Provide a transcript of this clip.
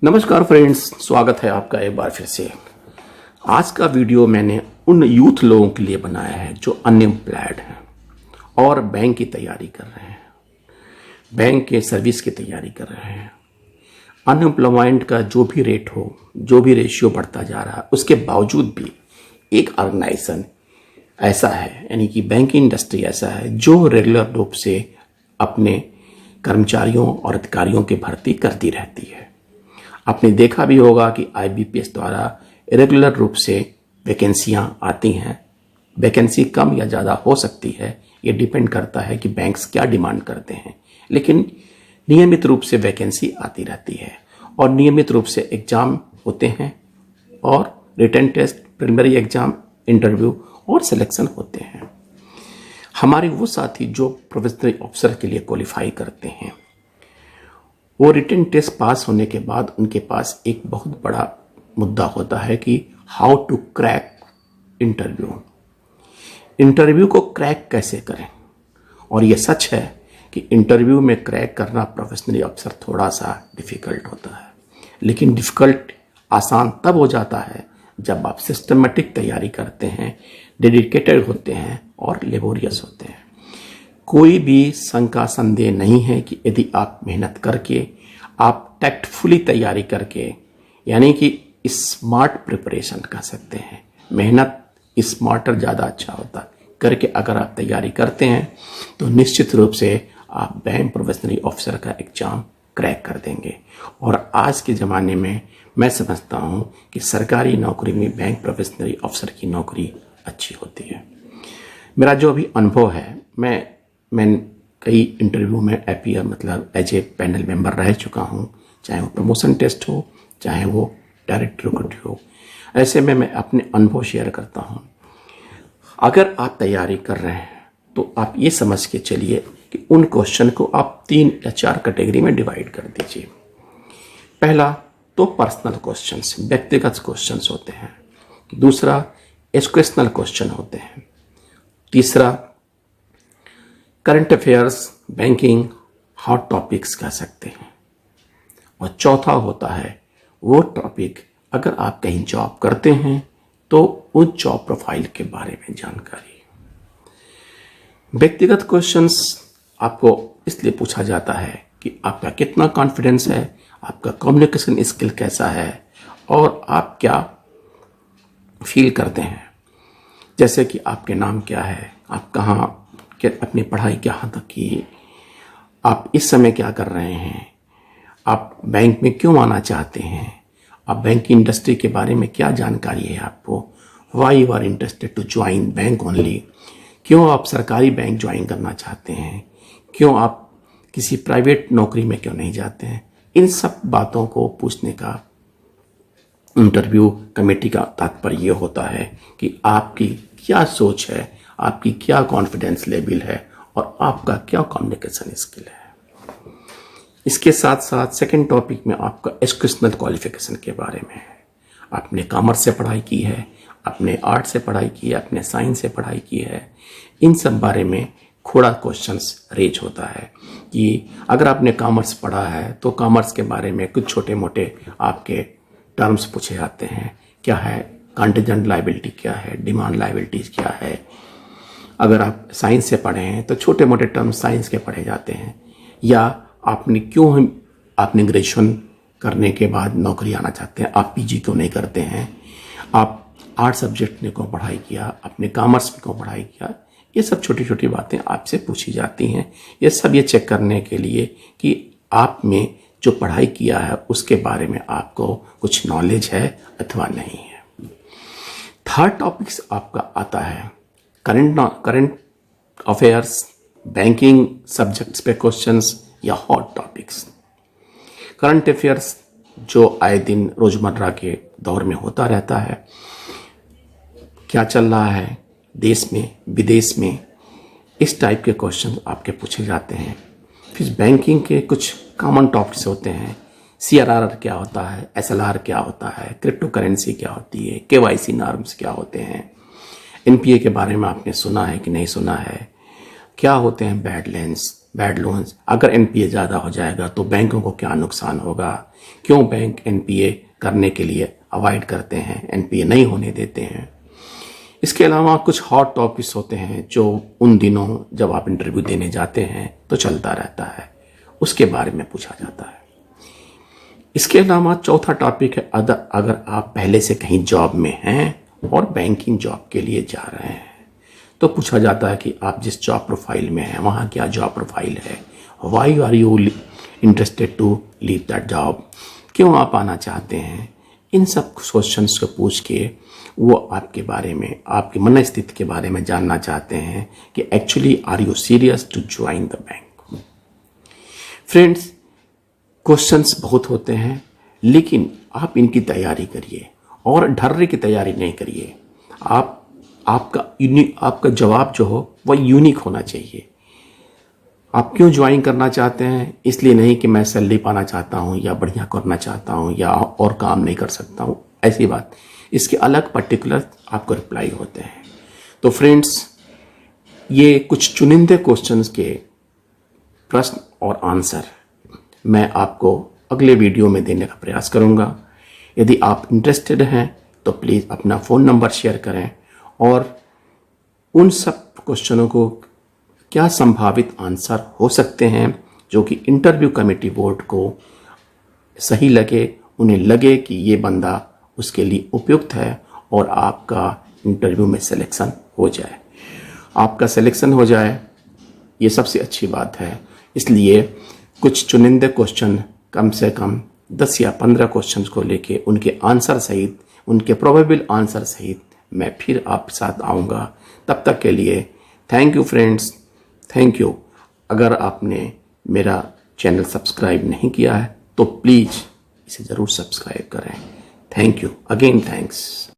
नमस्कार फ्रेंड्स, स्वागत है आपका एक बार फिर से। आज का वीडियो मैंने उन यूथ लोगों के लिए बनाया है जो अनएम्प्लॉयड हैं और बैंक की तैयारी कर रहे हैं, बैंक के सर्विस की तैयारी कर रहे हैं। अनएम्प्लॉयमेंट का जो भी रेट हो, जो भी रेशियो बढ़ता जा रहा है, उसके बावजूद भी एक ऑर्गेनाइजेशन ऐसा है, यानी कि बैंकिंग इंडस्ट्री ऐसा है जो रेगुलर रूप से अपने कर्मचारियों और अधिकारियों की भर्ती करती रहती है। आपने देखा भी होगा कि IBPS द्वारा रेगुलर रूप से वैकेंसियां आती हैं। वैकेंसी कम या ज़्यादा हो सकती है, ये डिपेंड करता है कि बैंक्स क्या डिमांड करते हैं, लेकिन नियमित रूप से वैकेंसी आती रहती है और नियमित रूप से एग्ज़ाम होते हैं और written test, preliminary exam, interview और सिलेक्शन होते हैं। हमारे वो साथी जो प्रोफेशनल ऑफिसर के लिए क्वालिफाई करते हैं, वो रिटन टेस्ट पास होने के बाद उनके पास एक बहुत बड़ा मुद्दा होता है कि हाउ टू क्रैक इंटरव्यू को क्रैक कैसे करें। और ये सच है कि इंटरव्यू में क्रैक करना प्रोफेशनली अक्सर थोड़ा सा डिफ़िकल्ट होता है, लेकिन डिफ़िकल्ट आसान तब हो जाता है जब आप सिस्टमेटिक तैयारी करते हैं, डेडिकेटेड होते हैं और लेबोरियस होते हैं। कोई भी शंका संदेह नहीं है कि यदि आप मेहनत करके, आप टैक्टफुली तैयारी करके, यानी कि स्मार्ट प्रिपरेशन कर सकते हैं। मेहनत स्मार्टर ज़्यादा अच्छा होता करके अगर आप तैयारी करते हैं तो निश्चित रूप से आप बैंक प्रोफेशनल ऑफिसर का एग्ज़ाम क्रैक कर देंगे। और आज के ज़माने में मैं समझता हूँ कि सरकारी नौकरी में बैंक प्रोफेशनल ऑफिसर की नौकरी अच्छी होती है। मेरा जो अभी अनुभव है, मैं कई इंटरव्यू में अपीयर मतलब एज ए पैनल मेंबर रह चुका हूँ, चाहे वो प्रमोशन टेस्ट हो, चाहे वो डायरेक्ट रिक्रूट हो। ऐसे में मैं अपने अनुभव शेयर करता हूँ। अगर आप तैयारी कर रहे हैं तो आप ये समझ के चलिए कि उन क्वेश्चन को आप 3 या 4 कैटेगरी में डिवाइड कर दीजिए। पहला तो पर्सनल क्वेश्चंस, व्यक्तिगत क्वेश्चंस होते हैं। दूसरा एजुकेशनल क्वेश्चन होते हैं। तीसरा current affairs, banking, hot topics कह सकते हैं। और चौथा होता है वो टॉपिक, अगर आप कहीं जॉब करते हैं तो उस जॉब प्रोफाइल के बारे में जानकारी। व्यक्तिगत क्वेश्चंस आपको इसलिए पूछा जाता है कि आपका कितना कॉन्फिडेंस है, आपका कम्युनिकेशन स्किल कैसा है और आप क्या फील करते हैं। जैसे कि आपके नाम क्या है, आप कहाँ अपनी पढ़ाई कहाँ तक की, आप इस समय क्या कर रहे हैं, आप बैंक में क्यों आना चाहते हैं, आप बैंकिंग इंडस्ट्री के बारे में क्या जानकारी है आपको, why you are interested to join bank only, क्यों आप सरकारी बैंक ज्वाइन करना चाहते हैं, क्यों आप किसी प्राइवेट नौकरी में क्यों नहीं जाते हैं। इन सब बातों को पूछने का इंटरव्यू कमेटी का तात्पर्य ये होता है कि आपकी क्या सोच है, आपकी क्या कॉन्फिडेंस लेवल है और आपका क्या कम्युनिकेशन स्किल है। इसके साथ साथ सेकंड टॉपिक में आपका एजुकेशनल क्वालिफिकेशन के बारे में है। आपने कॉमर्स से पढ़ाई की है, आपने आर्ट से पढ़ाई की है, आपने साइंस से पढ़ाई की है। इन सब बारे में थोड़ा क्वेश्चंस रेज होता है कि अगर आपने कॉमर्स पढ़ा है तो कॉमर्स के बारे में कुछ छोटे मोटे आपके टर्म्स पूछे जाते हैं। क्या है कंटिजेंट लायबिलिटी, क्या है डिमांड लायबिलिटीज, क्या है। अगर आप साइंस से पढ़े हैं तो छोटे मोटे टर्म्स साइंस के पढ़े जाते हैं। या आपने ग्रेजुएशन करने के बाद नौकरी आना चाहते हैं, आप PG क्यों नहीं करते हैं, आप आर्ट सब्जेक्ट में क्यों पढ़ाई किया, आपने कॉमर्स में क्यों पढ़ाई किया। ये सब छोटी छोटी बातें आपसे पूछी जाती हैं। ये सब ये चेक करने के लिए कि आप में जो पढ़ाई किया है उसके बारे में आपको कुछ नॉलेज है अथवा नहीं है। थर्ड टॉपिक्स आपका आता है करंट अफेयर्स, बैंकिंग सब्जेक्ट्स पे क्वेश्चंस या हॉट टॉपिक्स। करंट अफेयर्स जो आए दिन रोजमर्रा के दौर में होता रहता है, क्या चल रहा है देश में विदेश में, इस टाइप के क्वेश्चन आपके पूछे जाते हैं। फिर बैंकिंग के कुछ कॉमन टॉपिक्स होते हैं। CRR क्या होता है, SLR क्या होता है, क्रिप्टो करेंसी क्या होती है, KYC नॉर्म्स क्या होते हैं, NPA के बारे में आपने सुना है कि नहीं सुना है, क्या होते हैं बैडलाइंस, बैड लोन्स, अगर एनपीए ज़्यादा हो जाएगा तो बैंकों को क्या नुकसान होगा, क्यों बैंक एनपीए करने के लिए अवॉइड करते हैं, एनपीए नहीं होने देते हैं। इसके अलावा कुछ हॉट टॉपिक्स होते हैं जो उन दिनों जब आप इंटरव्यू देने जाते हैं तो चलता रहता है, उसके बारे में पूछा जाता है। इसके अलावा चौथा टॉपिक है अगर आप पहले से कहीं जॉब में हैं और बैंकिंग जॉब के लिए जा रहे हैं तो पूछा जाता है कि आप जिस जॉब प्रोफाइल में हैं वहाँ क्या जॉब प्रोफाइल है, why are you interested to leave that job, क्यों आप आना चाहते हैं। इन सब क्वेश्चंस को पूछ के वो आपके बारे में, आपकी मनस्थिति के बारे में जानना चाहते हैं कि actually are you serious to join the bank. Friends, questions बहुत होते हैं लेकिन आप इनकी तैयारी करिए और ढर्रे की तैयारी नहीं करिए। आपका जवाब जो हो वह यूनिक होना चाहिए। आप क्यों ज्वाइन करना चाहते हैं, इसलिए नहीं कि मैं सैलरी पाना चाहता हूं या बढ़िया करना चाहता हूं या और काम नहीं कर सकता हूं, ऐसी बात। इसके अलग पर्टिकुलर आपको रिप्लाई होते हैं। तो फ्रेंड्स, ये कुछ चुनिंदे क्वेश्चंस के प्रश्न और आंसर मैं आपको अगले वीडियो में देने का प्रयास करूंगा। यदि आप इंटरेस्टेड हैं तो प्लीज़ अपना फ़ोन नंबर शेयर करें और उन सब क्वेश्चनों को क्या संभावित आंसर हो सकते हैं जो कि इंटरव्यू कमेटी बोर्ड को सही लगे, उन्हें लगे कि ये बंदा उसके लिए उपयुक्त है और आपका इंटरव्यू में सिलेक्शन हो जाए। आपका सिलेक्शन हो जाए ये सबसे अच्छी बात है। इसलिए कुछ चुनिंदे क्वेश्चन, कम से कम 10 या 15 क्वेश्चन को लेके उनके आंसर सहित, उनके प्रोबेबल आंसर सहित मैं फिर आप साथ आऊँगा। तब तक के लिए thank you friends, thank you. अगर आपने मेरा चैनल सब्सक्राइब नहीं किया है तो प्लीज़ इसे ज़रूर सब्सक्राइब करें। Thank you again, thanks.